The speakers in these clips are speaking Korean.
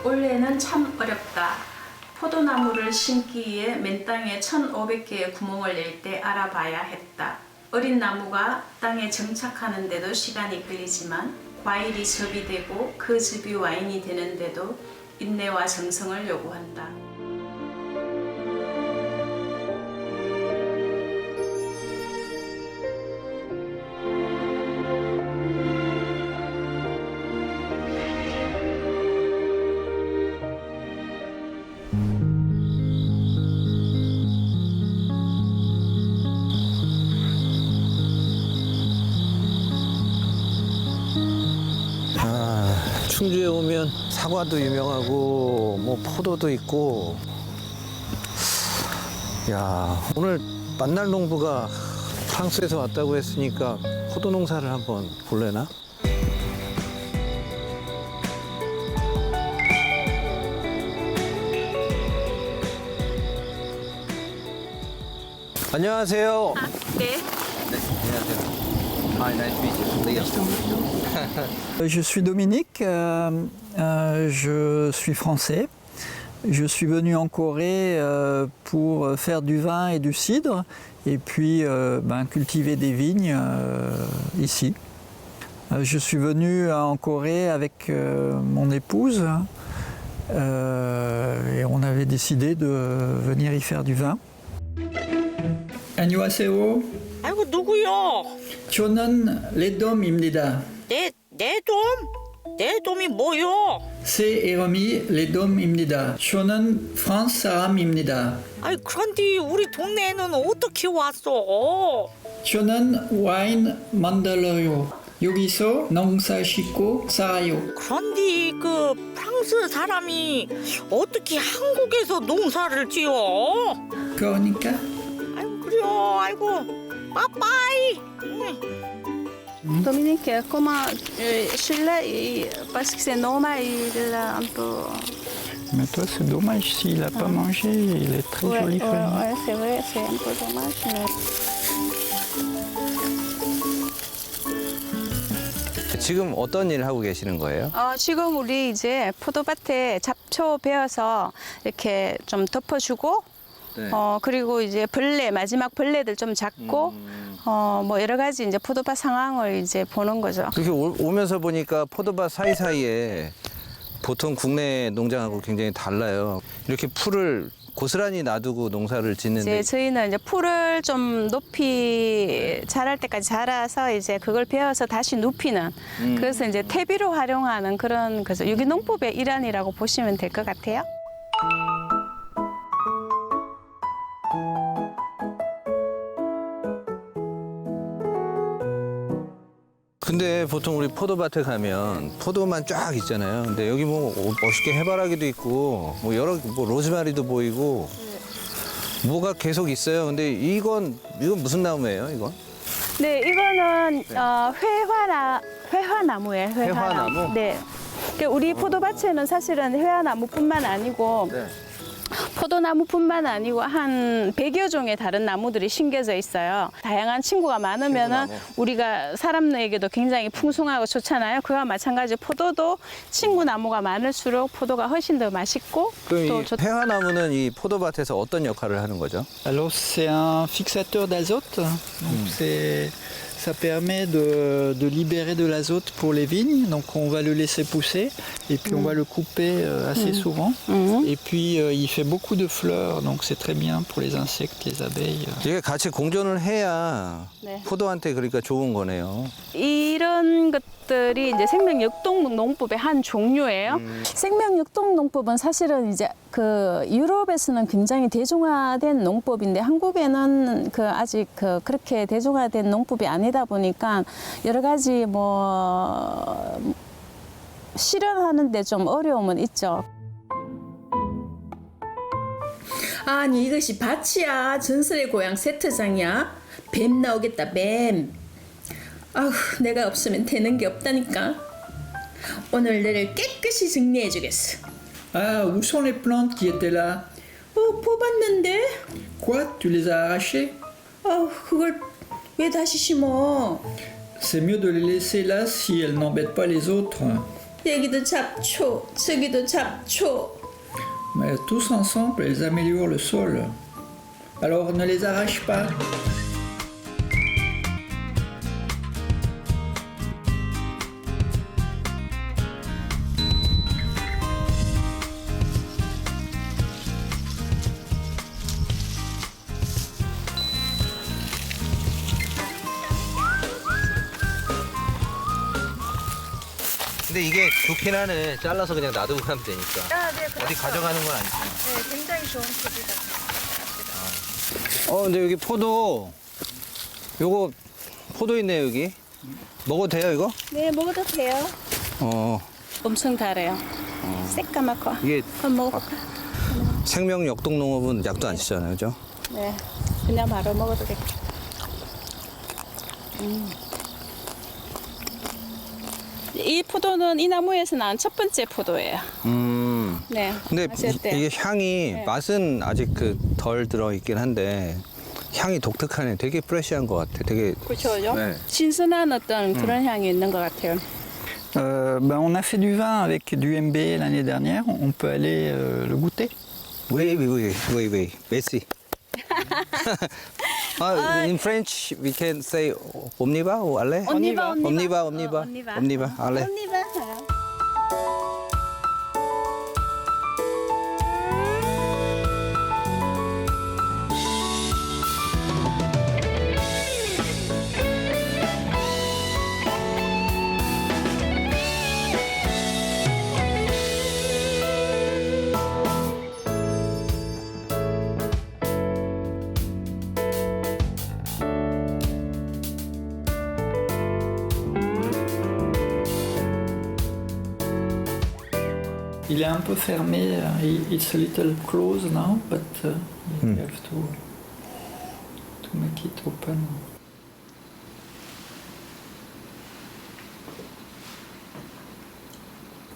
올해는 참 어렵다. 포도나무를 심기 위해 맨 땅에 1,500개의 구멍을 낼 때 알아봐야 했다. 어린 나무가 땅에 정착하는데도 시간이 걸리지만 과일이 즙이 되고 그 즙이 와인이 되는데도 인내와 정성을 요구한다. 충주에 오면 사과도 유명하고 뭐 포도도 있고. 야, 오늘 만날 농부가 프랑스에서 왔다고 했으니까 포도 농사를 한번 볼래나? 안녕하세요. 네. 안녕하세요. Hi, nice to meet you. Je suis Dominique, je suis français. Je suis venu en Corée pour faire du vin et du cidre et puis cultiver des vignes ici. Je suis venu en Corée avec mon épouse et on avait décidé de venir y faire du vin. 안녕하세요. 아이고 누구요? 저는 레돔입니다. 내 돔? 내 돔이 뭐요? 새 이름이 레돔입니다. 저는 프랑스 사람입니다. 아이 그런데 우리 동네에는 어떻게 왔어? 저는 와인 만들어요. 여기서 농사 짓고 살아요. 그런데 그 프랑스 사람이 어떻게 한국에서 농사를 지어? 그러니까 아이고 그래요. 아이고 빠빠이. Dominique, comment celui-là, parce que c'est normal, il a un peu. Mais toi, c'est dommage s'il n'a pas mangé. Il est très joli. Ouais, c'est vrai, c'est un peu dommage. Mais... 지금 어떤 일 하고 계시는 거예요? 지금 우리 이제 포도밭에 잡초 베어서 이렇게 좀 덮어주고, 네. 그리고 이제 마지막 벌레들 좀 잡고, 뭐 여러 가지 이제 포도밭 상황을 이제 보는 거죠. 그렇게 오면서 보니까 포도밭 사이사이에 보통 국내 농장하고 굉장히 달라요. 이렇게 풀을 고스란히 놔두고 농사를 짓는데 이제 저희는 이제 풀을 좀 높이 자랄 때까지 자라서 이제 그걸 베어서 다시 눕히는 그래서 이제 퇴비로 활용하는 그런 거죠. 유기농법의 일환이라고 보시면 될 것 같아요. 근데 보통 우리 포도밭에 가면 포도만 쫙 있잖아요. 근데 여기 뭐 멋있게 해바라기도 있고 뭐 여러 로즈마리도 보이고 뭐가 계속 있어요. 근데 이건 무슨 나무예요, 이건? 네, 이거는 회화나무예요. 회화나무? 네. 그러니까 우리 포도밭에는 사실은 회화나무뿐만 아니고 네. 포도나무뿐만 아니고 한 100여 종의 다른 나무들이 심겨져 있어요. 다양한 친구가 많으면은 친구나무. 우리가 사람에게도 굉장히 풍성하고 좋잖아요. 그와 마찬가지로 포도도 친구나무가 많을수록 포도가 훨씬 더 맛있고 그럼 또 이 회화나무는 이 포도밭에서 어떤 역할을 하는 거죠? Alors, c'est un fixateur d'azote. Donc, ça permet de libérer de l'azote pour les vignes. Donc, on va le laisser pousser et puis on va le couper assez souvent. Et puis, il fait beaucoup de fleurs. Donc, c'est très bien pour les insectes, les abeilles. 이게 같이 공존을 해야 네. 포도한테 그러니까 좋은 거네요. 이런 것들이 이제 생명역동농법의 한 종류예요. 생명역동농법은 사실은 이제 그 유럽에서는 굉장히 대중화된 농법인데 한국에는 아직 그렇게 대중화된 농법이 아니다 보니까 여러 가지 뭐 실현하는데 좀 어려움은 있죠. 아니 이것이 밭이야 전설의 고향 세트장이야 뱀 나오겠다 뱀. 아휴 내가 없으면 되는 게 없다니까. 오늘 내를 깨끗이 정리해 주겠어. Ah, où sont les plantes qui étaient là? 뽑았는데. Quoi? Tu les as arrachées? 그걸 왜 다시 심어? C'est mieux de les laisser là si elles n'embêtent pas les autres. 여기도 잡초, 저기도 잡초. Mais tous ensemble, ils améliorent le sol. Alors ne les arrache pas. 근데 이게 좋긴 하네. 잘라서 그냥 놔두고 가면 되니까. 어디 가져가는 건 아니지. 네, 굉장히 좋은 팁이다. 근데 여기 포도, 요거 포도 있네요, 여기. 먹어도 돼요, 이거? 네, 먹어도 돼요. 어, 엄청 달아요. 새까맣고. 이게 한번 먹어볼까? 생명 역동농업은 약도 안 쓰잖아요, 그죠? 네, 그냥 바로 먹어도 돼. 이 포도는 이 나무에서 난 첫 번째 포도예요. 네. 근데 마실 때. 이게 향이, 네. 맛은 아직 그 덜 들어있긴 한데, 향이 독특하네. 되게 프레시한 것 같아. 되게. 그렇죠. 네. 신선한 어떤 그런 향이 있는 것 같아요. On a fait du vin avec du MB l'année dernière. On peut aller le goûter. Wait. Merci. In French, we can say omniba or alle? Omniba. Omniba, alle. Il est un peu fermé. It's a little closed now, but you have to make it open.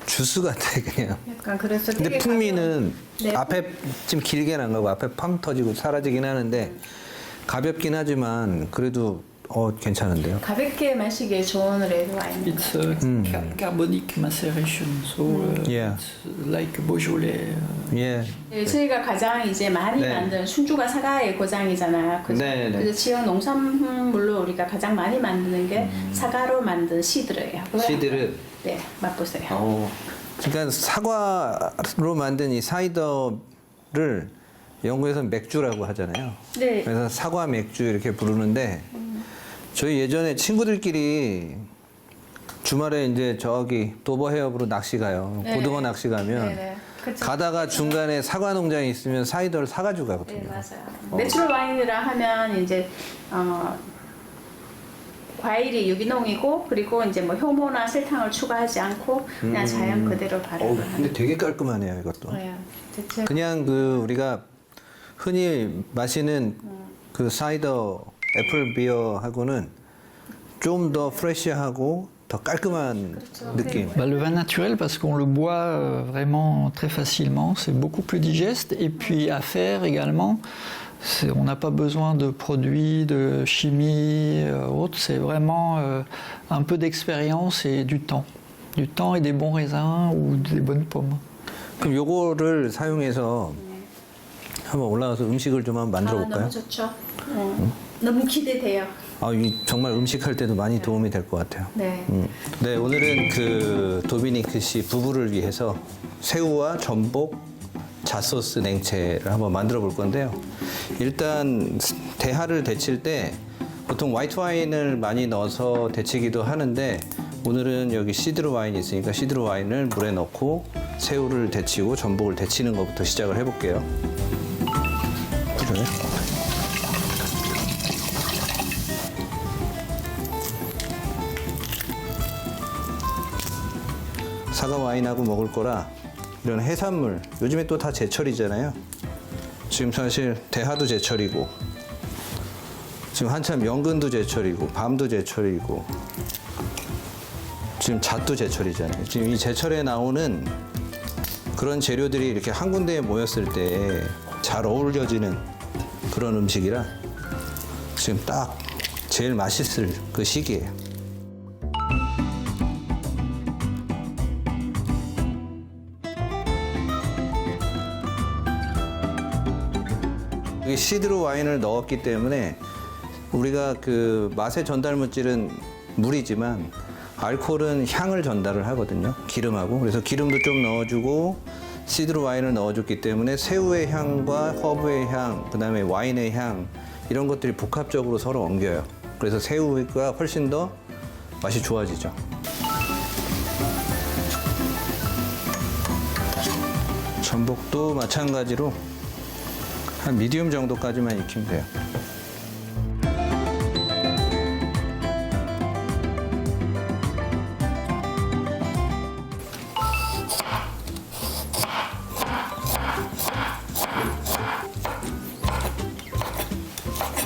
주스 같아, 그냥. 약간 그래서 근데 되게 풍미는 네. 앞에 좀 길게 난 거고 앞에 팡 터지고 사라지긴 하는데 가볍긴 하지만 그래도 괜찮은데요. 가볍게 마시기에 좋은 레드 와인. It's carbonic maceration, so Yeah. it's like Beaujolais. 예. 네, 저희가 가장 이제 많이 네. 만든 순주가 사과의 고장이잖아요. 그죠? 네, 네. 그래서 지역 농산물로 우리가 가장 많이 만드는 게 사과로 만든 시드르예요. 시드르. 네, 맛보세요. 그러니까 사과로 만든 이 사이더를 영국에서는 맥주라고 하잖아요. 네. 그래서 사과 맥주 이렇게 부르는데 저희 예전에 친구들끼리 주말에 이제 저기 도버 해협으로 낚시 가요. 네. 고등어 낚시 가면 네네. 그쵸. 가다가 중간에 사과 농장이 있으면 사이더를 사가지고 네, 가거든요. 맞아요. 내추럴 와인이라 하면 이제 과일이 유기농이고 그리고 이제 뭐 효모나 설탕을 추가하지 않고 그냥 자연 그대로 발효를 하는 근데 되게 깔끔하네요, 이것도. 거예요. 대체 그냥 그 우리가 흔히 마시는 그 사이더 애플 비어하고는 좀 더 프레시하고 더 깔끔한 느낌. Bah, le vin naturel, parce qu'on le boit vraiment très facilement, c'est beaucoup plus digeste. Et puis à faire également, on n'a pas besoin de produits, de chimie, autres. C'est vraiment un peu d'expérience et du temps. Du temps et des bons raisins ou des bonnes pommes. 그럼 요거를 사용해서 한번 올라가서 음식을 좀 한번 만들어 볼까요? 너무 좋죠. 너무 기대돼요. 이 정말 음식할 때도 많이 도움이 될 것 같아요. 네. 네, 오늘은 그 도미니크 씨 부부를 위해서 새우와 전복, 잣소스 냉채를 한번 만들어 볼 건데요. 일단 대하를 데칠 때 보통 화이트 와인을 많이 넣어서 데치기도 하는데 오늘은 여기 시드르 와인이 있으니까 시드르 와인을 물에 넣고 새우를 데치고 전복을 데치는 것부터 시작을 해볼게요. 그래? 사과 와인하고 먹을 거라 이런 해산물 요즘에 또 다 제철이잖아요. 지금 사실 대하도 제철이고 지금 한참 연근도 제철이고 밤도 제철이고 지금 잣도 제철이잖아요. 지금 이 제철에 나오는 그런 재료들이 이렇게 한 군데에 모였을 때 잘 어우러지는 그런 음식이라 지금 딱 제일 맛있을 그 시기예요. 여기 시드로 와인을 넣었기 때문에 우리가 그 맛의 전달 물질은 물이지만 알코올은 향을 전달을 하거든요. 기름하고. 그래서 기름도 좀 넣어주고 시드로 와인을 넣어줬기 때문에 새우의 향과 허브의 향, 그다음에 와인의 향 이런 것들이 복합적으로 서로 엉겨요. 그래서 새우가 훨씬 더 맛이 좋아지죠. 전복도 마찬가지로 한 미디움 정도까지만 익히면 돼요.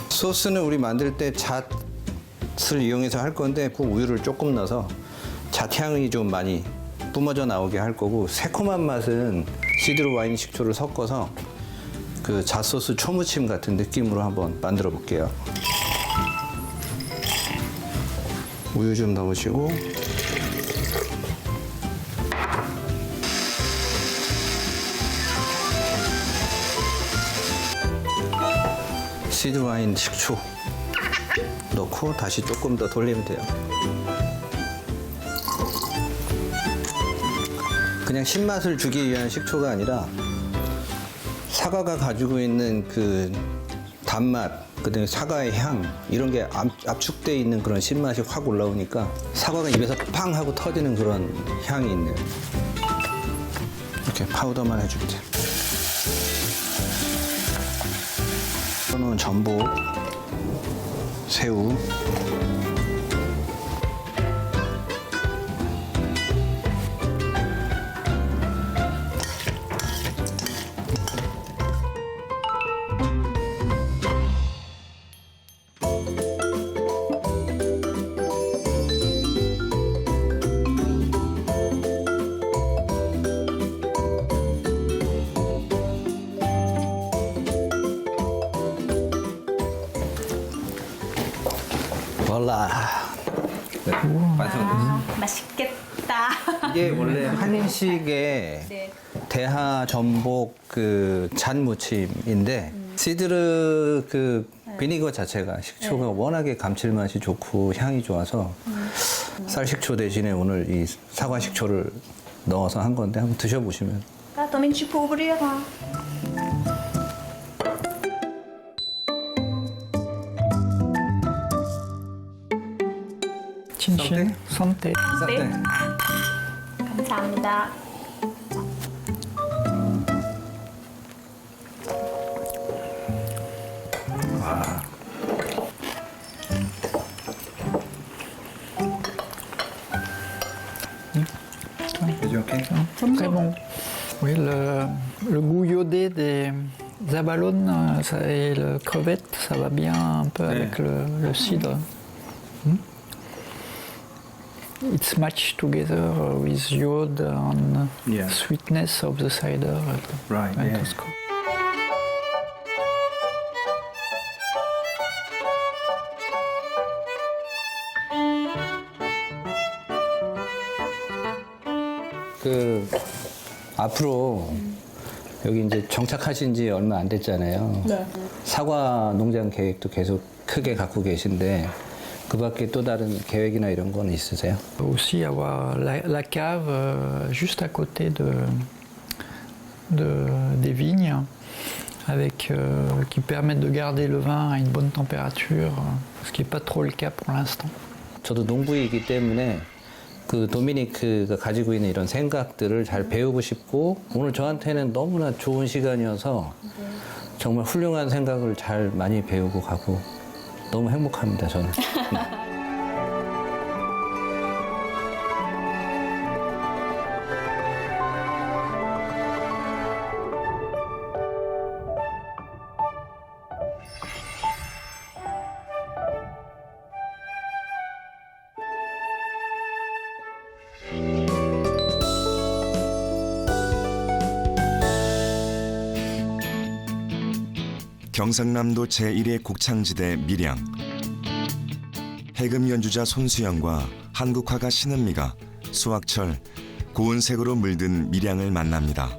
소스는 우리 만들 때 잣을 이용해서 할 건데 그 우유를 조금 넣어서 잣향이 좀 많이 뿜어져 나오게 할 거고 새콤한 맛은 시드로 와인 식초를 섞어서 그 잣소스 초무침 같은 느낌으로 한번 만들어 볼게요. 우유 좀 넣으시고 시드로 와인 식초 넣고 다시 조금 더 돌리면 돼요. 그냥 신맛을 주기 위한 식초가 아니라 사과가 가지고 있는 그 단맛, 그다음에 사과의 향 이런 게 압축돼 있는 그런 신맛이 확 올라오니까 사과가 입에서 팡 하고 터지는 그런 향이 있네요. 이렇게 파우더만 해주면 돼요. 이거는 전복, 새우. 몰라. 네, 완성됐습니다. 맛있겠다. 이게 원래 한식의 대하 전복 그 잔무침인데 시드르 그 비니거 자체가 식초가 워낙에 감칠맛이 좋고 향이 좋아서 쌀 식초 대신에 오늘 이 사과 식초를 넣어서 한 건데 한번 드셔보시면. Ah, também tu peux ouvrir. Chin-chin, santé. 네. 감사합니다. Très bon. Oui, le goût iodé des abalones et le crevette, ça va bien un peu avec le cidre. It's matched together with iode and sweetness of the cider. Right, and yeah. Tosco. 그 앞으로 여기 이제 정착하신 지 얼마 안 됐잖아요. 네. 사과 농장 계획도 계속 크게 갖고 계신데 그 밖에 또 다른 계획이나 이런 건 있으세요? Aussi avoir la cave juste à côté des vignes avec, qui permettent de garder le vin à une bonne température, ce qui n'est pas trop le cas pour l'instant. 저도 농부이기 때문에 그 도미니크가 가지고 있는 이런 생각들을 잘 배우고 싶고 오늘 저한테는 너무나 좋은 시간이어서 정말 훌륭한 생각을 잘 많이 배우고 가고 너무 행복합니다, 저는. 경상남도 제1의 곡창지대 밀양. 해금 연주자 손수영과 한국화가 신은미가 수확철 고운 색으로 물든 밀양을 만납니다.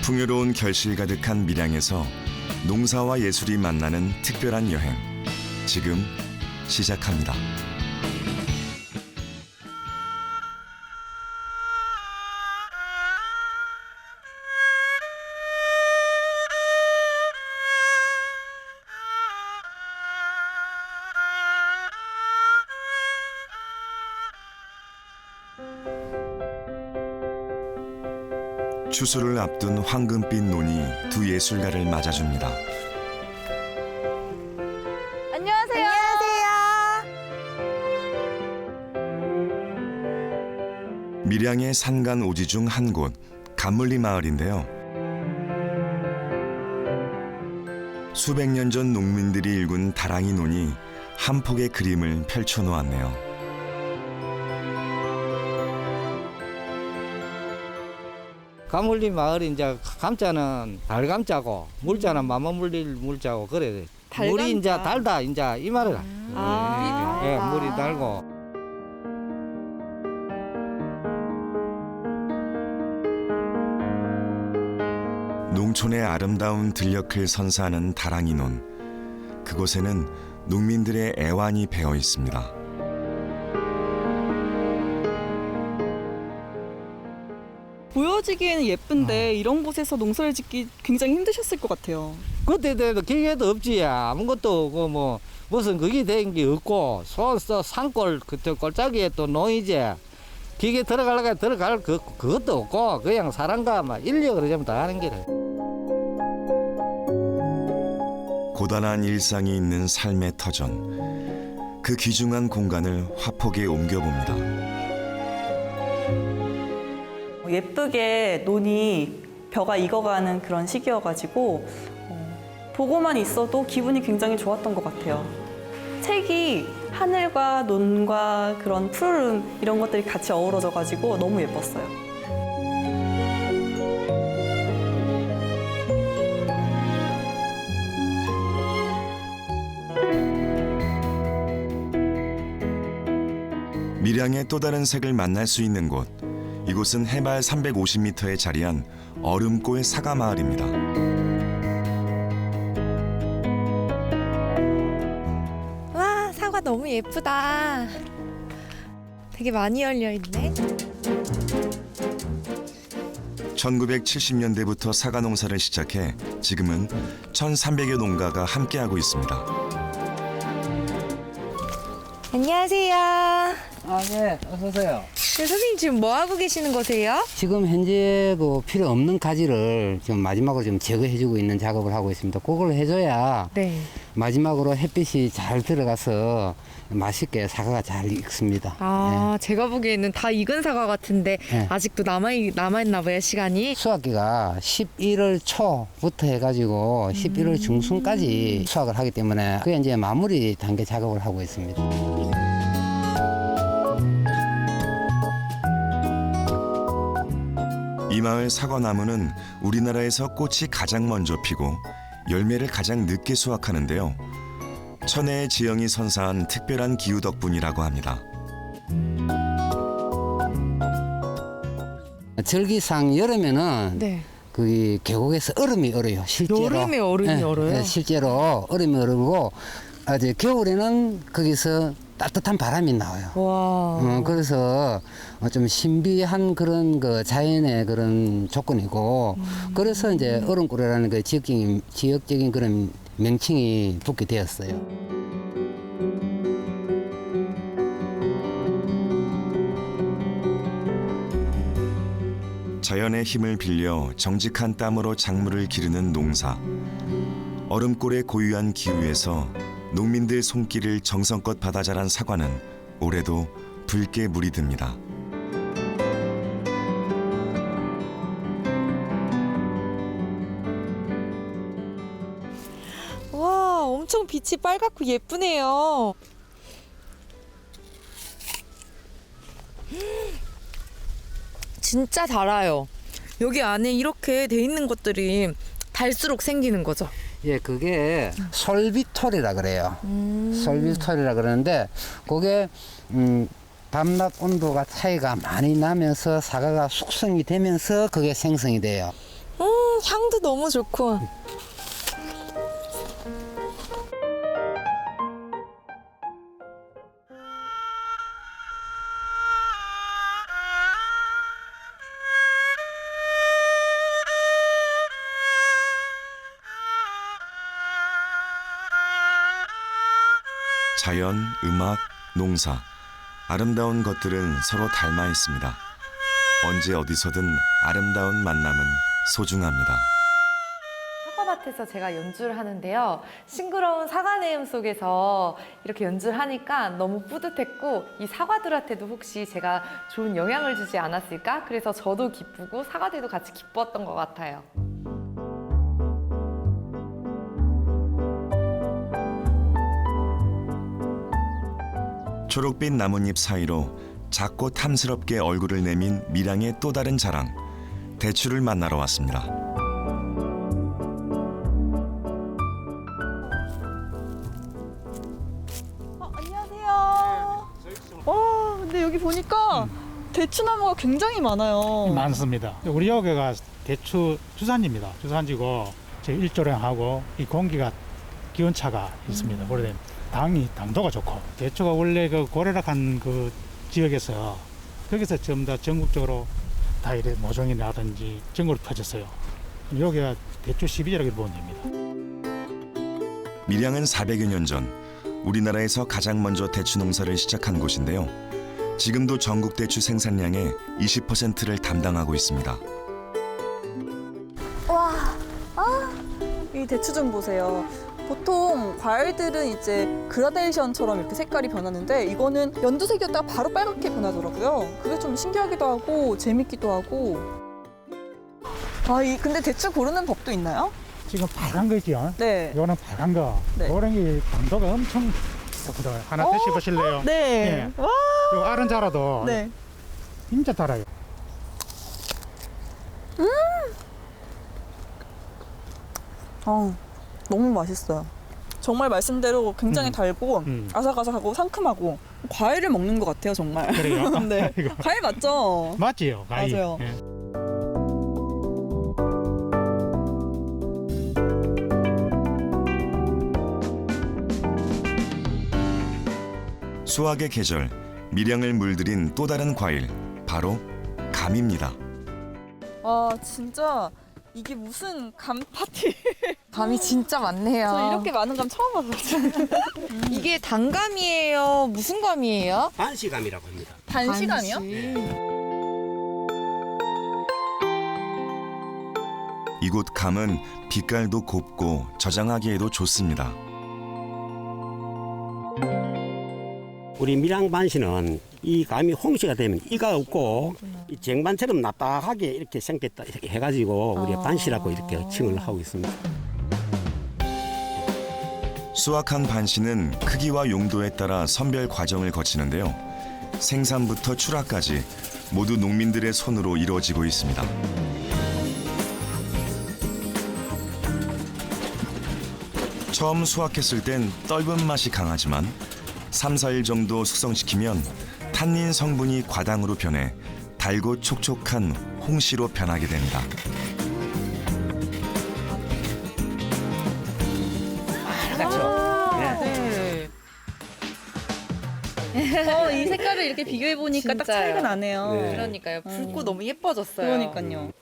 풍요로운 결실 가득한 밀양에서 농사와 예술이 만나는 특별한 여행. 지금 시작합니다. 추수를 앞둔 황금빛 논이 두 예술가를 맞아줍니다. 안녕하세요. 밀양의 산간 오지 중 한 곳, 감물리 마을인데요. 수백 년 전 농민들이 일군 다랑이 논이 한 폭의 그림을 펼쳐놓았네요. 감물리 마을이 이제 감자는 달감자고 물자는 마마물릴 물자고 그래. 물이 이제 달다 이제 이 말이라. 예, 물이 달고. 농촌의 아름다운 들녘을 선사하는 다랑이 논. 그곳에는 농민들의 애환이 배어 있습니다. 보여지기에는 예쁜데 이런 곳에서 농사를 짓기 굉장히 힘드셨을 것 같아요. 그때도 기계도 없지. 아무것도 없고 뭐 무슨 그게 된 게 없고 산골 그때 골짜기에 또 논이지. 기계 들어갈 그것도 없고 그냥 사람과 막 인력으로 전부 다 하는 게래. 고단한 일상이 있는 삶의 터전. 그 귀중한 공간을 화폭에 옮겨봅니다. 예쁘게 논이 벼가 익어가는 그런 시기여가지고 보고만 있어도 기분이 굉장히 좋았던 것 같아요. 색이 하늘과 논과 그런 푸르름 이런 것들이 같이 어우러져가지고 너무 예뻤어요. 밀양의 또 다른 색을 만날 수 있는 곳. 이곳은 해발 350m에 자리한 얼음골 사과마을입니다. 와, 사과 너무 예쁘다. 되게 많이 열려 있네. 1970년대부터 사과 농사를 시작해 지금은 1,300여 농가가 함께하고 있습니다. 안녕하세요. 네, 어서 오세요. 네, 선생님 지금 뭐 하고 계시는 거세요? 지금 현재 그 필요 없는 가지를 좀 마지막으로 좀 제거해주고 있는 작업을 하고 있습니다. 그걸 해줘야 네. 마지막으로 햇빛이 잘 들어가서 맛있게 사과가 잘 익습니다. 제가 보기에는 다 익은 사과 같은데 네. 아직도 남아있나 봐요, 시간이. 수확기가 11월 초부터 해가지고 11월 중순까지 수확을 하기 때문에 그게 이제 마무리 단계 작업을 하고 있습니다. 이 마을 사과나무는 우리나라에서 꽃이 가장 먼저 피고 열매를 가장 늦게 수확하는데요. 천혜의 지형이 선사한 특별한 기후 덕분이라고 합니다. 절기상 여름에는 네. 그 계곡에서 얼음이 얼어요. 실제로. 여름에 얼음이 얼어요? 네, 실제로 얼음이 얼고 이제 겨울에는 거기서 따뜻한 바람이 나와요. 와. 그래서 좀 신비한 그런 그 자연의 그런 조건이고, 그래서 이제 얼음골이라는 그 지역적인 그런 명칭이 붙게 되었어요. 자연의 힘을 빌려 정직한 땀으로 작물을 기르는 농사. 얼음골의 고유한 기후에서 농민들 손길을 정성껏 받아 자란 사과는 올해도 붉게 물이 듭니다. 와, 엄청 빛이 빨갛고 예쁘네요. 진짜 달아요. 여기 안에 이렇게 돼 있는 것들이 달수록 생기는 거죠. 예, 그게 솔비톨이라 그래요. 솔비톨이라 그러는데 그게 밤낮 온도가 차이가 많이 나면서 사과가 숙성이 되면서 그게 생성이 돼요. 향도 너무 좋고. 자연, 음악, 농사, 아름다운 것들은 서로 닮아 있습니다. 언제 어디서든 아름다운 만남은 소중합니다. 사과밭에서 제가 연주를 하는데요. 싱그러운 사과 내음 속에서 이렇게 연주를 하니까 너무 뿌듯했고 이 사과들한테도 혹시 제가 좋은 영향을 주지 않았을까? 그래서 저도 기쁘고 사과들도 같이 기뻤던 것 같아요. 초록빛 나뭇잎 사이로 작고 탐스럽게 얼굴을 내민 밀양의 또 다른 자랑, 대추를 만나러 왔습니다. 안녕하세요. 와, 근데 여기 보니까 대추나무가 굉장히 많아요. 많습니다. 우리 여기가 대추 주산지입니다. 주산지고 저희 일조량하고 이 공기가 기온차가 있습니다. 오래된 당도가 좋고 대추가 원래 그 고래락한 그 지역에서 거기서 전부 다 전국적으로 다 이래 모종이라든지 전국으로 퍼졌어요. 여기가 대추 12지라고 보면 됩니다. 밀양은 400여 년 전 우리나라에서 가장 먼저 대추 농사를 시작한 곳인데요. 지금도 전국 대추 생산량의 20%를 담당하고 있습니다. 와, 이 대추 좀 보세요. 보통 과일들은 이제 그라데이션처럼 이렇게 색깔이 변하는데 이거는 연두색이었다가 바로 빨갛게 변하더라고요. 그게 좀 신기하기도 하고 재밌기도 하고. 근데 대추 고르는 법도 있나요? 지금 빨간 거죠? 네. 이거는 빨간 거. 네. 이런 게 당도가 엄청 좋거든요. 하나 드셔보실래요? 네. 와. 이 알은 자라도 네. 진짜 달아요. 너무 맛있어요. 정말 말씀대로 굉장히 달고 아삭아삭하고 상큼하고 과일을 먹는 것 같아요, 정말. 그래요? 네. 이거. 과일 맞죠? 맞지요, 과일. 맞아요. 예. 수확의 계절, 밀양을 물들인 또 다른 과일, 바로 감입니다. 와, 진짜 이게 무슨 감 파티? 감이 진짜 많네요. 저 이렇게 많은 감 처음 봐서. 이게 단감이에요? 무슨 감이에요? 반시감이라고 합니다. 단시감이요? 이곳 감은 빛깔도 곱고 저장하기에도 좋습니다. 우리 밀양 반시는 이 감이 홍시가 되면 이가 없고 이 쟁반처럼 납작하게 이렇게 생겼다 이렇게 해가지고 우리가 반시라고 이렇게 칭을 하고 있습니다. 수확한 반시는 크기와 용도에 따라 선별 과정을 거치는데요. 생산부터 출하까지 모두 농민들의 손으로 이루어지고 있습니다. 처음 수확했을 땐 떫은 맛이 강하지만 3, 4일 정도 숙성시키면 탄닌 성분이 과당으로 변해 달고 촉촉한 홍시로 변하게 됩니다. 이 색깔을 이렇게 비교해 보니까 딱 차이가 나네요. 그러니까요. 붉고 너무 예뻐졌어요. 그러니까요.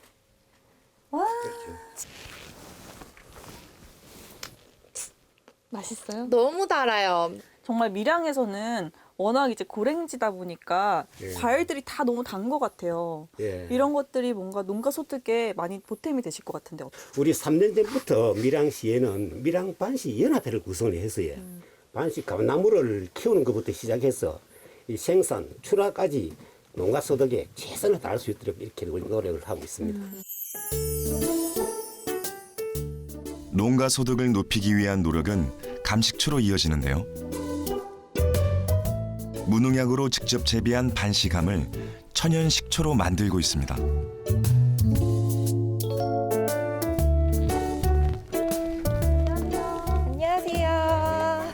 맛있어요? 너무 달아요. 정말 밀양에서는 워낙 이제 고랭지다 보니까 과일들이 다 너무 단 것 같아요. 이런 것들이 뭔가 농가 소득에 많이 보탬이 되실 것 같은데. 우리 3년 전부터 밀양시에는 밀양 반시 연합회를 구성을 했어요. 반시 감나무를 키우는 것부터 시작해서 이 생산, 출하까지 농가 소득에 최선을 다할 수 있도록 이렇게 노력을 하고 있습니다. 농가 소득을 높이기 위한 노력은 감식초로 이어지는데요. 무농약으로 직접 재배한 반시감을 천연 식초로 만들고 있습니다. 안녕하세요.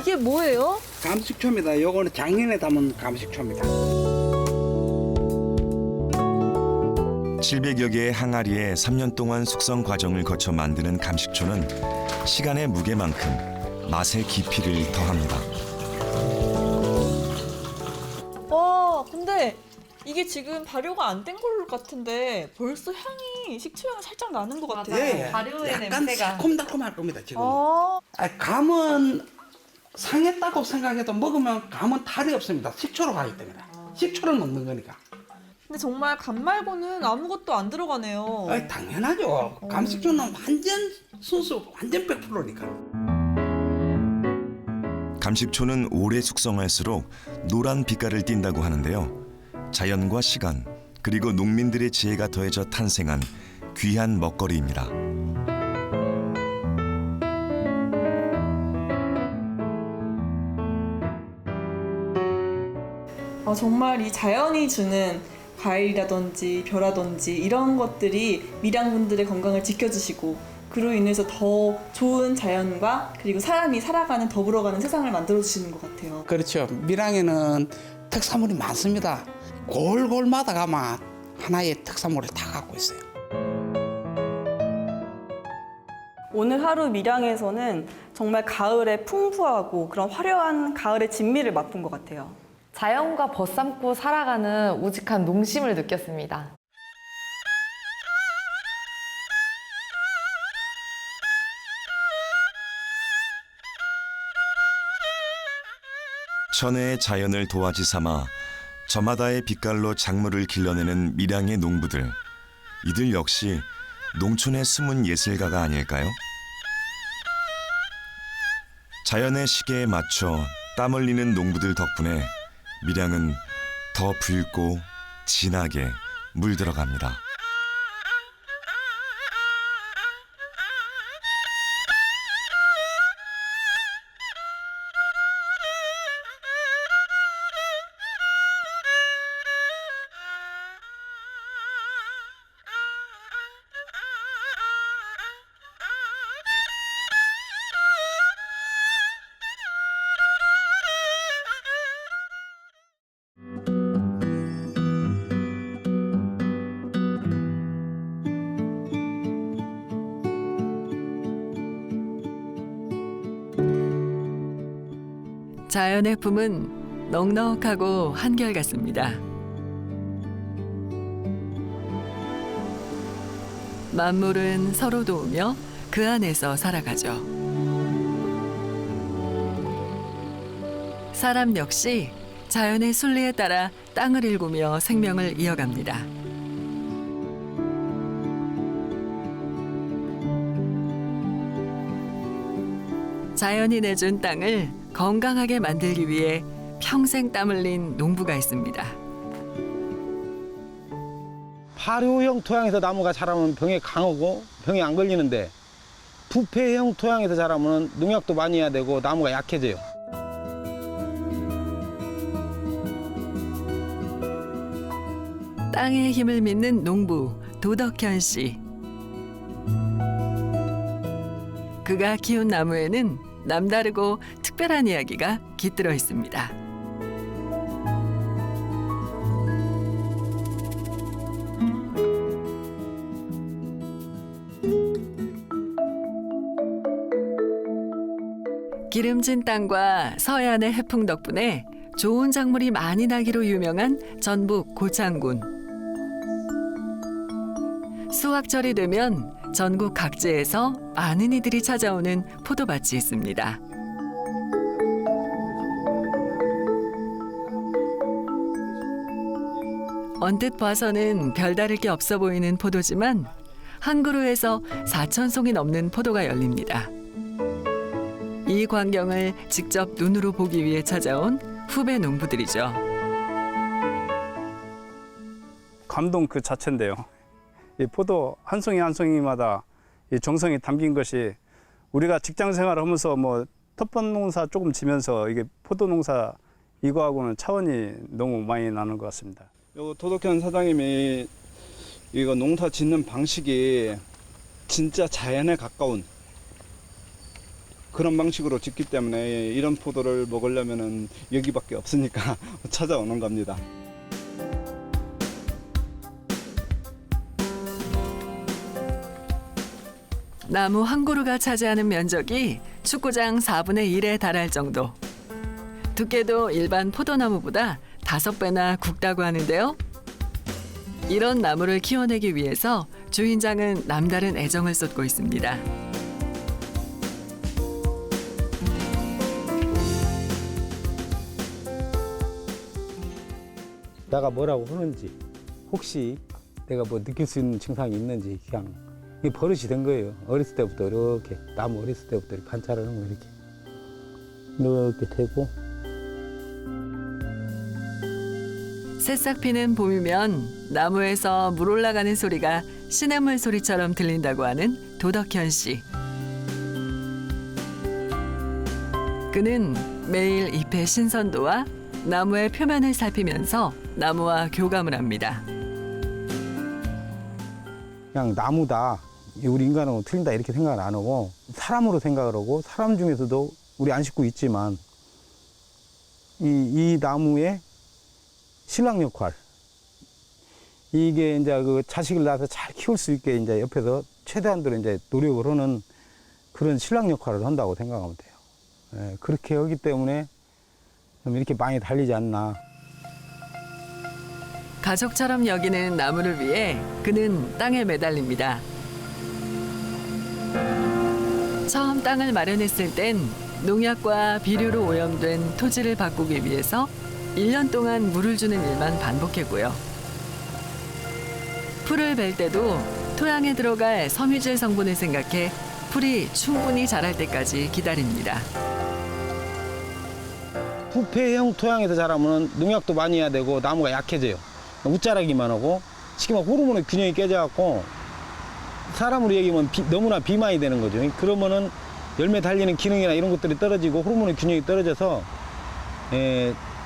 이게 뭐예요? 감식초입니다. 요거는 작년에 담은 감식초입니다. 700여 개의 항아리에 3년 동안 숙성 과정을 거쳐 만드는 감식초는 시간의 무게만큼 맛의 깊이를 더합니다. 와, 근데 이게 지금 발효가 안 된 걸 같은데 벌써 향이 식초 향이 살짝 나는 것 같아요. 예, 발효의 약간 냄새가. 새콤달콤할 겁니다 지금. 아, 감은 상했다고 생각해도 먹으면 감은 탈이 없습니다. 식초로 가기 때문에. 식초를 먹는 거니까. 근데 정말 감 말고는 아무것도 안 들어가네요. 당연하죠. 감식초는 완전 순수, 완전 100%니까. 감식초는 오래 숙성할수록 노란 빛깔을 띈다고 하는데요. 자연과 시간, 그리고 농민들의 지혜가 더해져 탄생한 귀한 먹거리입니다. 정말 이 자연이 주는 과일이라든지 벼라든지 이런 것들이 밀양분들의 건강을 지켜주시고 그로 인해서 더 좋은 자연과 그리고 사람이 살아가는 더불어가는 세상을 만들어주시는 것 같아요. 그렇죠. 밀양에는 특산물이 많습니다. 골골마다 가면 하나의 특산물을 다 갖고 있어요. 오늘 하루 밀양에서는 정말 가을의 풍부하고 그런 화려한 가을의 진미를 맛본 것 같아요. 자연과 벗삼고 살아가는 우직한 농심을 느꼈습니다. 천혜의 자연을 도화지 삼아 저마다의 빛깔로 작물을 길러내는 밀양의 농부들. 이들 역시 농촌의 숨은 예술가가 아닐까요? 자연의 시계에 맞춰 땀 흘리는 농부들 덕분에 밀양은 더 붉고 진하게 물들어갑니다. 자연의 품은 넉넉하고 한결같습니다. 만물은 서로 도우며 그 안에서 살아가죠. 사람 역시 자연의 순리에 따라 땅을 일구며 생명을 이어갑니다. 자연이 내준 땅을 건강하게 만들기 위해 평생 땀 흘린 농부가 있습니다. 발효형 토양에서 나무가 자라면 병에 강하고 병이 안 걸리는데 부패형 토양에서 자라면 농약도 많이 해야 되고 나무가 약해져요. 땅의 힘을 믿는 농부 도덕현 씨. 그가 키운 나무에는 남다르고 특별한 이야기가 깃들어 있습니다. 기름진 땅과 서해안의 해풍 덕분에 좋은 작물이 많이 나기로 유명한 전북 고창군. 수확철이 되면 전국 각지에서 많은 이들이 찾아오는 포도밭이 있습니다. 언뜻 봐서는 별다를 게 없어 보이는 포도지만 한 그루에서 4,000송이 넘는 포도가 열립니다. 이 광경을 직접 눈으로 보기 위해 찾아온 후배 농부들이죠. 감동 그 자체인데요. 이 포도 한 송이 한 송이마다 이 정성이 담긴 것이 우리가 직장 생활을 하면서 뭐 텃밭 농사 조금 지면서 이게 포도 농사 이거하고는 차원이 너무 많이 나는 것 같습니다. 요 도덕현 사장님이 이거 농사 짓는 방식이 진짜 자연에 가까운 그런 방식으로 짓기 때문에 이런 포도를 먹으려면은 여기밖에 없으니까 찾아오는 겁니다. 나무 한 그루가 차지하는 면적이 축구장 4분의 1에 달할 정도. 두께도 일반 포도나무보다 5배나 굵다고 하는데요. 이런 나무를 키워내기 위해서 주인장은 남다른 애정을 쏟고 있습니다. 내가 뭐라고 하는지, 혹시 내가 뭐 느낄 수 있는 증상이 있는지 그냥 이게 버릇이 된 거예요. 어렸을 때부터 이렇게 나무 어렸을 때부터 이렇게 관찰을 하는 거 이렇게 대고. 새싹 피는 봄이면 나무에서 물 올라가는 소리가 시냇물 소리처럼 들린다고 하는 도덕현 씨. 그는 매일 잎의 신선도와 나무의 표면을 살피면서 나무와 교감을 합니다. 그냥 나무다, 우리 인간하고 틀린다 이렇게 생각을 안 하고 사람으로 생각을 하고, 사람 중에서도 우리 안 씻고 있지만 이 나무의 신랑 역할, 이게 이제 그 자식을 낳아서 잘 키울 수 있게 이제 옆에서 최대한도로 이제 노력을 하는 그런 신랑 역할을 한다고 생각하면 돼요. 예, 그렇게 하기 때문에 좀 이렇게 많이 달리지 않나. 가족처럼 여기는 나무를 위해 그는 땅에 매달립니다. 처음 땅을 마련했을 땐 농약과 비료로 오염된 토지를 바꾸기 위해서 1년 동안 물을 주는 일만 반복했고요. 풀을 벨 때도 토양에 들어갈 섬유질 성분을 생각해 풀이 충분히 자랄 때까지 기다립니다. 부패형 토양에서 자라면 농약도 많이 해야 되고 나무가 약해져요. 웃자라기만 하고 쉽게 말 호르몬의 균형이 깨져갖고 사람으로 얘기하면 너무나 비만이 되는 거죠. 그러면은 열매 달리는 기능이나 이런 것들이 떨어지고 호르몬의 균형이 떨어져서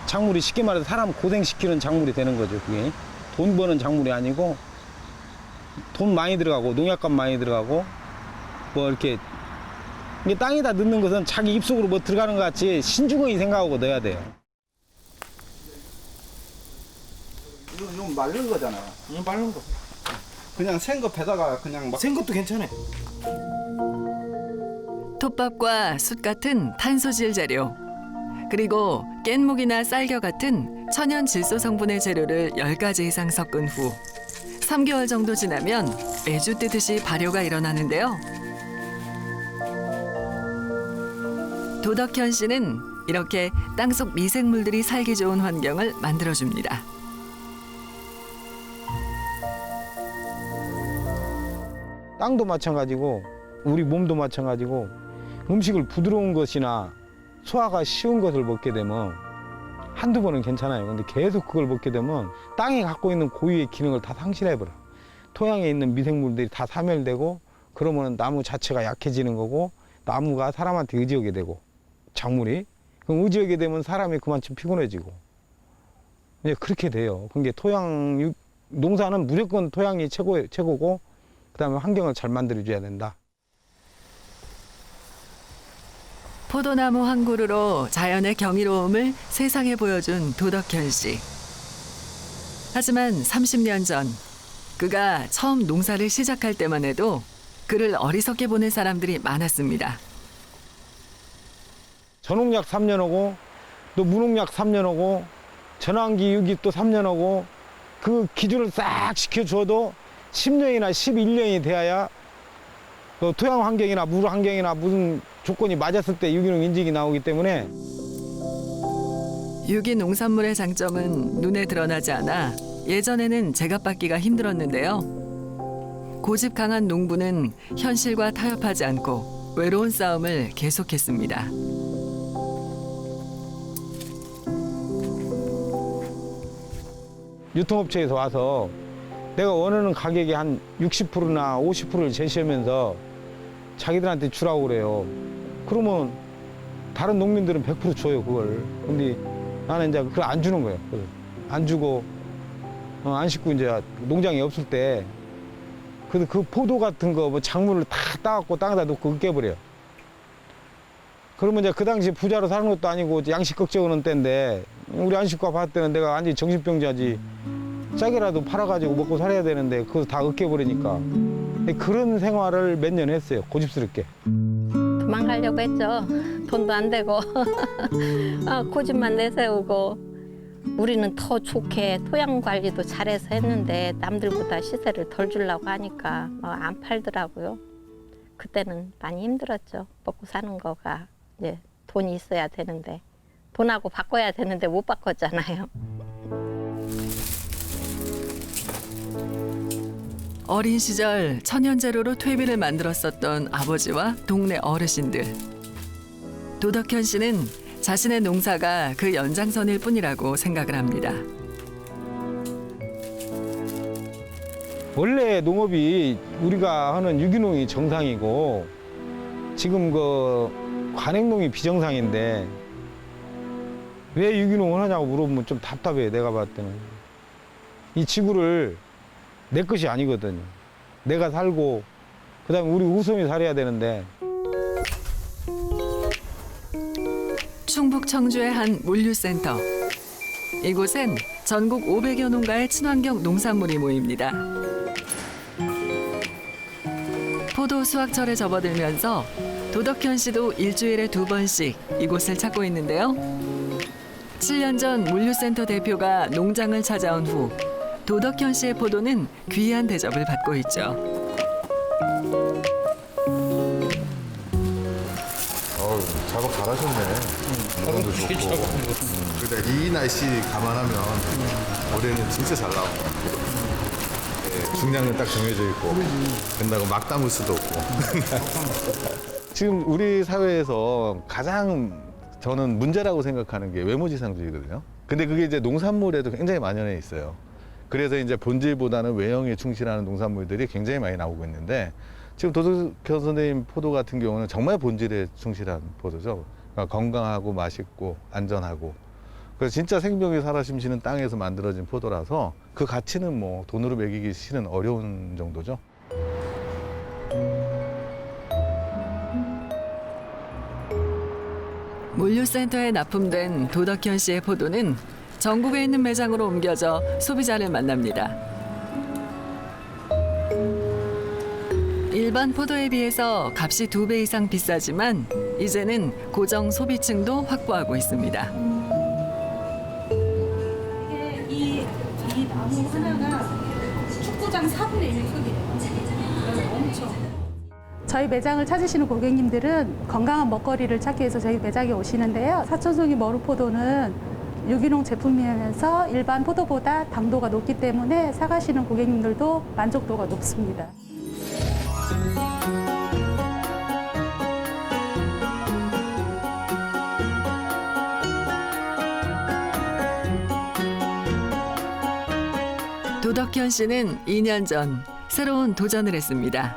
작물이 쉽게 말해서 사람 고생시키는 작물이 되는 거죠. 그게 돈 버는 작물이 아니고 돈 많이 들어가고 농약값 많이 들어가고 뭐 이렇게 이게 땅에다 넣는 것은 자기 입속으로 뭐 들어가는 것 같이 신중하게 생각하고 넣어야 돼요. 이건 말른 거잖아요. 이거 말른 거. 그냥 생거 배다가 그냥 막 생것도 괜찮아. 톱밥과 숯 같은 탄소질 재료, 그리고 깻묵이나 쌀겨 같은 천연 질소 성분의 재료를 10가지 이상 섞은 후 3개월 정도 지나면 매주 뜨듯이 발효가 일어나는데요. 도덕현 씨는 이렇게 땅속 미생물들이 살기 좋은 환경을 만들어줍니다. 땅도 마찬가지고 우리 몸도 마찬가지고 음식을 부드러운 것이나 소화가 쉬운 것을 먹게 되면 한두 번은 괜찮아요. 근데 계속 그걸 먹게 되면 땅이 갖고 있는 고유의 기능을 다 상실해버려. 토양에 있는 미생물들이 다 사멸되고 그러면 나무 자체가 약해지는 거고 나무가 사람한테 의지하게 되고 작물이 그럼 의지하게 되면 사람이 그만큼 피곤해지고 이제 그렇게 돼요. 그게 토양 농사는 무조건 토양이 최고고 그다음에 환경을 잘 만들어줘야 된다. 포도나무 한 그루로 자연의 경이로움을 세상에 보여준 도덕현 씨. 하지만 30년 전 그가 처음 농사를 시작할 때만 해도 그를 어리석게 보는 사람들이 많았습니다. 전농약 3년 하고 또 무농약 3년 하고 전환기 유기 또 3년 하고 그 기준을 싹 시켜줘도 10년이나 11년이 돼야 그 토양 환경이나 물 환경이나 무슨 조건이 맞았을 때 유기농 인증이 나오기 때문에 유기 농산물의 장점은 눈에 드러나지 않아 예전에는 제값받기가 힘들었는데요. 고집 강한 농부는 현실과 타협하지 않고 외로운 싸움을 계속했습니다. 유통업체에서 와서 내가 원하는 가격에 한 60%나 50%를 제시하면서 자기들한테 주라고 그래요. 그러면 다른 농민들은 100% 줘요, 그걸. 근데 나는 이제 그걸 안 주는 거예요. 안 주고, 안 싣고 이제 농장이 없을 때, 그 포도 같은 거 뭐 작물을 다 따갖고 땅에다 놓고 으깨버려요. 그러면 이제 그 당시 부자로 사는 것도 아니고 양식 걱정하는 때인데, 우리 안식과 봤을 때는 내가 완전히 정신병자지. 싸게라도 팔아가지고 먹고 살아야 되는데 그거 다 으깨버리니까 그런 생활을 몇 년 했어요. 고집스럽게. 도망가려고 했죠. 돈도 안 되고 고집만 내세우고 우리는 더 좋게 토양 관리도 잘해서 했는데 남들보다 시세를 덜 주려고 하니까 안 팔더라고요. 그때는 많이 힘들었죠. 먹고 사는 거가 이제 돈이 있어야 되는데 돈하고 바꿔야 되는데 못 바꿨잖아요. 어린 시절 천연재료로 퇴비를 만들었었던 아버지와 동네 어르신들. 도덕현 씨는 자신의 농사가 그 연장선일 뿐이라고 생각을 합니다. 원래 농업이 우리가 하는 유기농이 정상이고 지금 그 관행농이 비정상인데 왜 유기농을 하냐고 물어보면 좀 답답해. 내가 봤을 때는 이 지구를 내 것이 아니거든요. 내가 살고 그다음에 우리 후손이 살아야 되는데. 충북 청주의 한 물류센터. 이곳엔 전국 500여 농가의 친환경 농산물이 모입니다. 포도 수확철에 접어들면서 도덕현 씨도 일주일에 2번씩 이곳을 찾고 있는데요. 7년 전 물류센터 대표가 농장을 찾아온 후 도덕현 씨의 포도는 귀한 대접을 받고 있죠. 작업 잘하셨네. 건강도 좋고. 근데 이 날씨 감안하면 올해는 진짜 잘 나온 것 같아요. 네, 중량은 딱 정해져 있고 된다고 막 담을 수도 없고. 지금 우리 사회에서 가장 저는 문제라고 생각하는 게 외모지상주의거든요. 근데 그게 이제 농산물에도 굉장히 만연해 있어요. 그래서 이제 본질보다는 외형에 충실하는 농산물들이 굉장히 많이 나오고 있는데 지금 도덕현 선생님 포도 같은 경우는 정말 본질에 충실한 포도죠. 그러니까 건강하고 맛있고 안전하고. 그래서 진짜 생명이 살아 숨쉬는 땅에서 만들어진 포도라서 그 가치는 뭐 돈으로 매기기 실은 어려운 정도죠. 물류센터에 납품된 도덕현 씨의 포도는 전국에 있는 매장으로 옮겨져 소비자를 만납니다. 일반 포도에 비해서 값이 2배 이상 비싸지만 이제는 고정 소비층도 확보하고 있습니다. 이 나무 하나가 축구장 4분의 1 크기예요. 엄청. 저희 매장을 찾으시는 고객님들은 건강한 먹거리를 찾기 위해서 저희 매장에 오시는데요. 사천송이 머루포도는 유기농 제품이면서 일반 포도보다 당도가 높기 때문에 사가시는 고객님들도 만족도가 높습니다. 도덕현 씨는 2년 전 새로운 도전을 했습니다.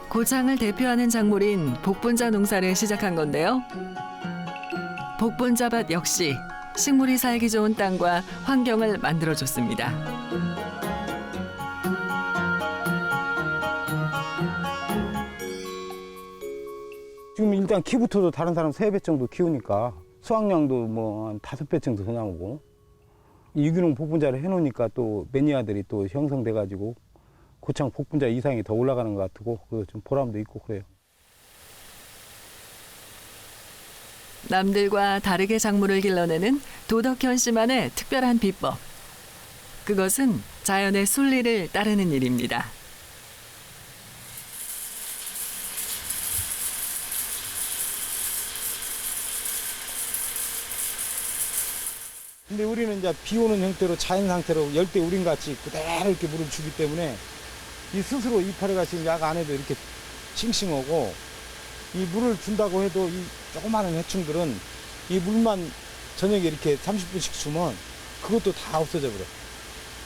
고창을 대표하는 작물인 복분자 농사를 시작한 건데요. 복분자밭 역시 식물이 살기 좋은 땅과 환경을 만들어줬습니다. 지금 일단 키부터도 다른 사람 3배 정도 키우니까 수확량도 뭐 한 5배 정도 더 나오고 유기농 복분자를 해놓으니까 또 매니아들이 또 형성돼가지고 고창 복분자 이상이 더 올라가는 것 같고 그 좀 보람도 있고 그래요. 남들과 다르게 작물을 길러내는 도덕현 씨만의 특별한 비법. 그것은 자연의 순리를 따르는 일입니다. 근데 우리는 이제 비 오는 형태로 자연 상태로 열대 우림같이 그대로 이렇게 물을 주기 때문에 이 스스로 이파리가 지금 약 안에도 이렇게 싱싱하고 이 물을 준다고 해도 이 조그마한 해충들은 이 물만 저녁에 이렇게 30분씩 주면 그것도 다 없어져 버려.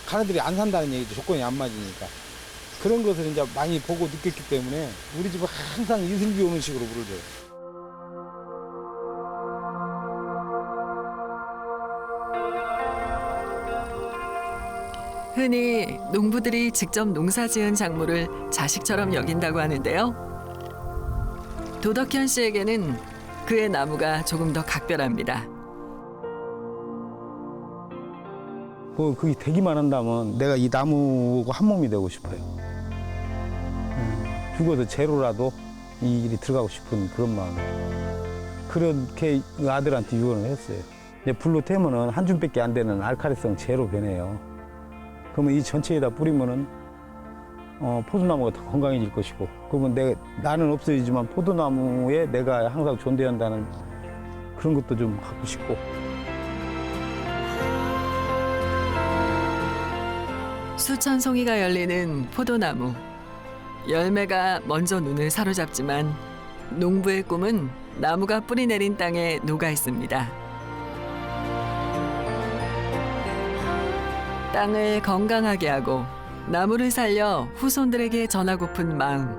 가네들이 안 산다는 얘기도 조건이 안 맞으니까. 그런 것을 이제 많이 보고 느꼈기 때문에 우리 집은 항상 이슬비 오는 식으로 물을 줘요. 흔히 농부들이 직접 농사지은 작물을 자식처럼 여긴다고 하는데요. 도덕현 씨에게는 그의 나무가 조금 더 각별합니다. 그게 되기만 한다면 내가 이 나무하고 한 몸이 되고 싶어요. 죽어도 제로라도 이 일이 들어가고 싶은 그런 마음. 그렇게 아들한테 유언을 했어요. 이제 불로 태우면은 한 줌밖에 안 되는 알칼리성 제로 변해요. 그러면 이 전체에다 뿌리면은 포도나무가 더 건강해질 것이고, 그러면 나는 없어지지만 포도나무에 내가 항상 존재한다는 그런 것도 좀 갖고 싶고. 수천 송이가 열리는 포도나무. 열매가 먼저 눈을 사로잡지만 농부의 꿈은 나무가 뿌리 내린 땅에 녹아 있습니다. 땅을 건강하게 하고 나무를 살려 후손들에게 전하고픈 마음.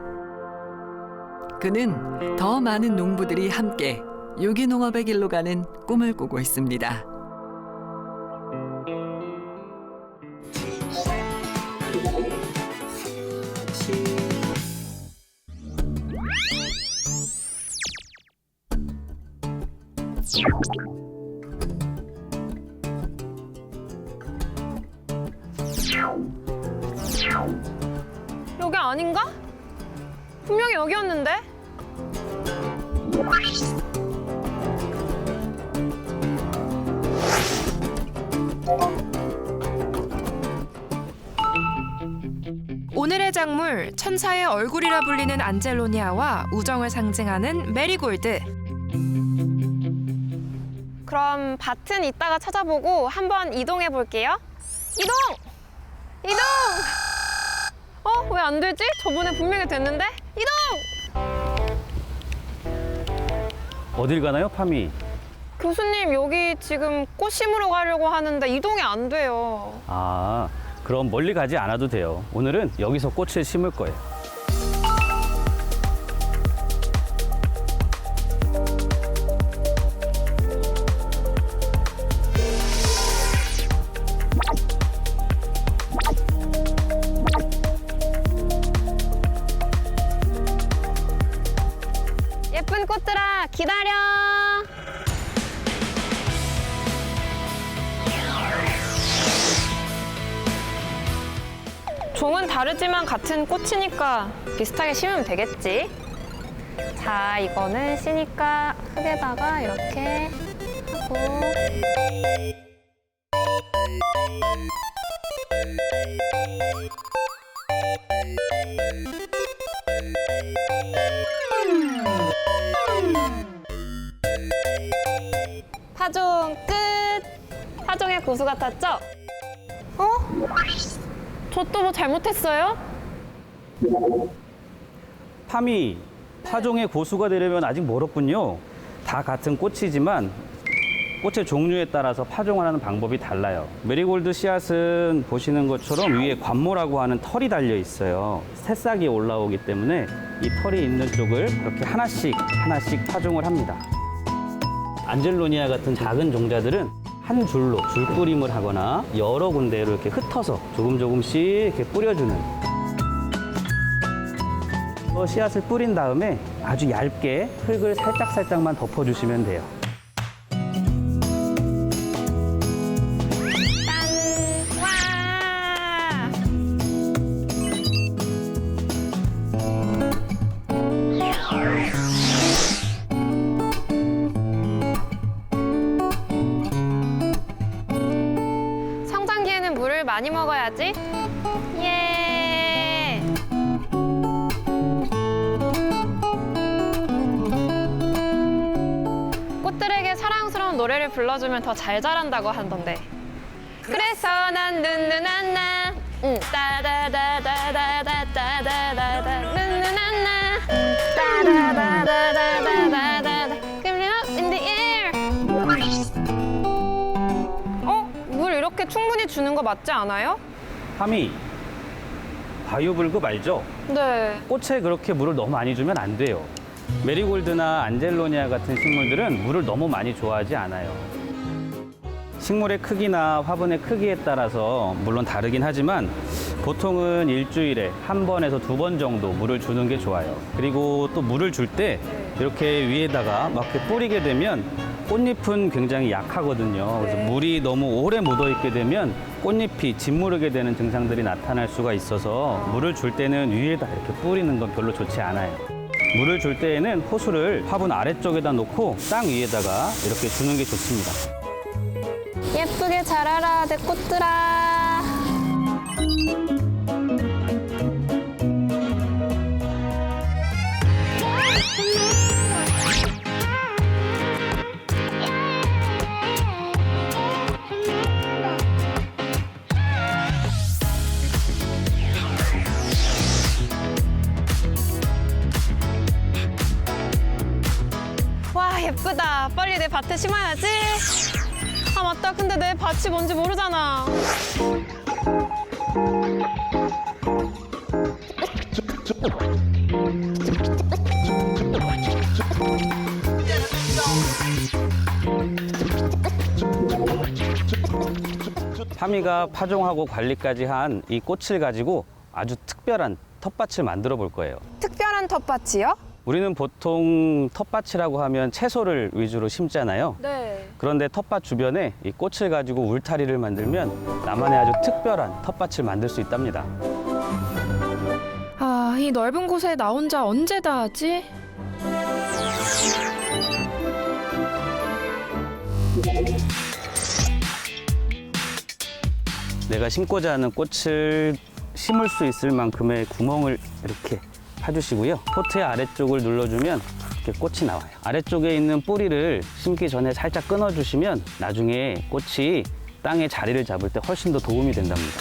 그는 더 많은 농부들이 함께 유기농업의 길로 가는 꿈을 꾸고 있습니다. 여기 아닌가? 분명히 여기였는데? 오늘의 작물, 천사의 얼굴이라 불리는 안젤로니아와 우정을 상징하는 메리골드. 그럼 밭은 이따가 찾아보고 한번 이동해 볼게요. 이동! 이동! 왜 안 되지? 저번에 분명히 됐는데? 이동! 어딜 가나요, 파미? 교수님, 여기 지금 꽃 심으러 가려고 하는데 이동이 안 돼요. 아, 그럼 멀리 가지 않아도 돼요. 오늘은 여기서 꽃을 심을 거예요. 예쁜 꽃들아, 기다려! 종은 다르지만 같은 꽃이니까 비슷하게 심으면 되겠지. 자, 이거는 씨니까 흙에다가 이렇게 하고. 파종 끝! 파종의 고수 같았죠? 저 또 뭐 잘못했어요? 파미, 파종의 고수가 되려면 아직 멀었군요. 다 같은 꽃이지만 꽃의 종류에 따라서 파종을 하는 방법이 달라요. 메리골드 씨앗은 보시는 것처럼 위에 관모라고 하는 털이 달려 있어요. 새싹이 올라오기 때문에 이 털이 있는 쪽을 이렇게 하나씩 파종을 합니다. 안젤로니아 같은 작은 종자들은 한 줄로 줄뿌림을 하거나 여러 군데로 이렇게 흩어서 조금씩 이렇게 뿌려주는. 씨앗을 뿌린 다음에 아주 얇게 흙을 살짝만 덮어주시면 돼요. 성장기에는 물을 많이 먹어야지. 예. 꽃들에게 사랑스러운 노래를 불러주면 더 잘 자란다고 하던데. 그래서 난 눈누난나 따다다다다다다다다다 눈누난나 따다다다다다다다 Coming up in the air. 물 이렇게 충분히 주는 거 맞지 않아요? 파미, 과유불급 알죠? 네. 꽃에 그렇게 물을 너무 많이 주면 안 돼요. 메리골드나 안젤로니아 같은 식물들은 물을 너무 많이 좋아하지 않아요. 식물의 크기나 화분의 크기에 따라서 물론 다르긴 하지만 보통은 일주일에 한 번에서 두 번 정도 물을 주는 게 좋아요. 그리고 또 물을 줄 때 이렇게 위에다가 막 이렇게 뿌리게 되면 꽃잎은 굉장히 약하거든요. 그래서 물이 너무 오래 묻어 있게 되면 꽃잎이 짓무르게 되는 증상들이 나타날 수가 있어서 물을 줄 때는 위에다 이렇게 뿌리는 건 별로 좋지 않아요. 물을 줄 때에는 호수를 화분 아래쪽에다 놓고 땅 위에다가 이렇게 주는 게 좋습니다. 예쁘게 자라라 내 꽃들아. 와 예쁘다. 빨리 내 밭에 심어야지. 아 맞다. 근데 내 밭이 뭔지 모르잖아. 파미가 파종하고 관리까지 한 이 꽃을 가지고 아주 특별한 텃밭을 만들어 볼 거예요. 특별한 텃밭이요? 우리는 보통 텃밭이라고 하면 채소를 위주로 심잖아요. 네. 그런데 텃밭 주변에 이 꽃을 가지고 울타리를 만들면 나만의 아주 특별한 텃밭을 만들 수 있답니다. 아, 이 넓은 곳에 나 혼자 언제 다 하지? 내가 심고자 하는 꽃을 심을 수 있을 만큼의 구멍을 이렇게 파주시고요. 포트의 아래쪽을 눌러주면 이렇게 꽃이 나와요. 아래쪽에 있는 뿌리를 심기 전에 살짝 끊어주시면 나중에 꽃이 땅에 자리를 잡을 때 훨씬 더 도움이 된답니다.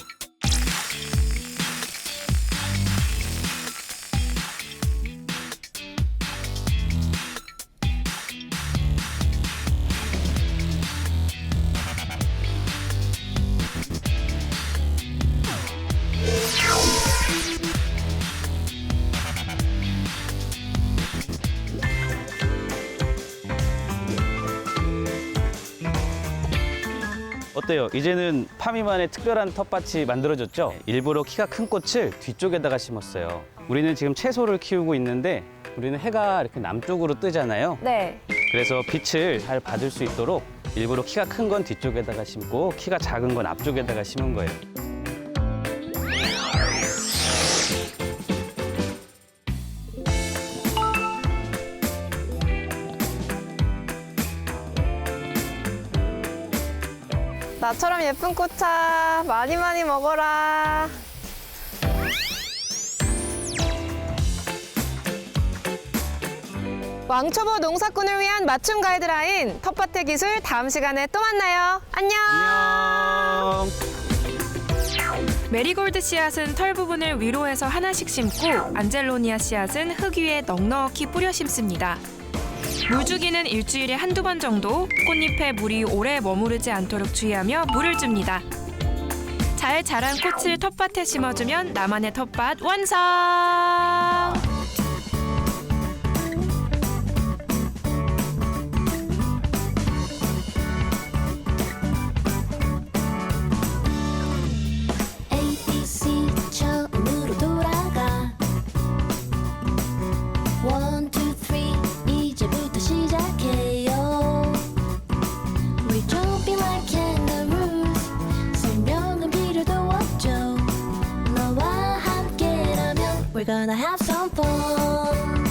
어때요? 이제는 파미만의 특별한 텃밭이 만들어졌죠? 일부러 키가 큰 꽃을 뒤쪽에다가 심었어요. 우리는 지금 채소를 키우고 있는데 우리는 해가 이렇게 남쪽으로 뜨잖아요. 네. 그래서 빛을 잘 받을 수 있도록 일부러 키가 큰 건 뒤쪽에다가 심고 키가 작은 건 앞쪽에다가 심은 거예요. 나처럼 예쁜 꽃차 많이 많이 먹어라. 왕초보 농사꾼을 위한 맞춤 가이드라인 텃밭의 기술 다음 시간에 또 만나요. 안녕. 메리골드 씨앗은 털 부분을 위로 해서 하나씩 심고 안젤로니아 씨앗은 흙 위에 넉넉히 뿌려 심습니다. 물주기는 일주일에 한두 번 정도, 꽃잎에 물이 오래 머무르지 않도록 주의하며 물을 줍니다. 잘 자란 꽃을 텃밭에 심어주면 나만의 텃밭 완성! 처음으로 돌아가 1, 2, 3 이제부터 시작해요. We're jumping like kangaroos 설명은 필요도 없죠. 너와 함께라면 We're gonna have some fun.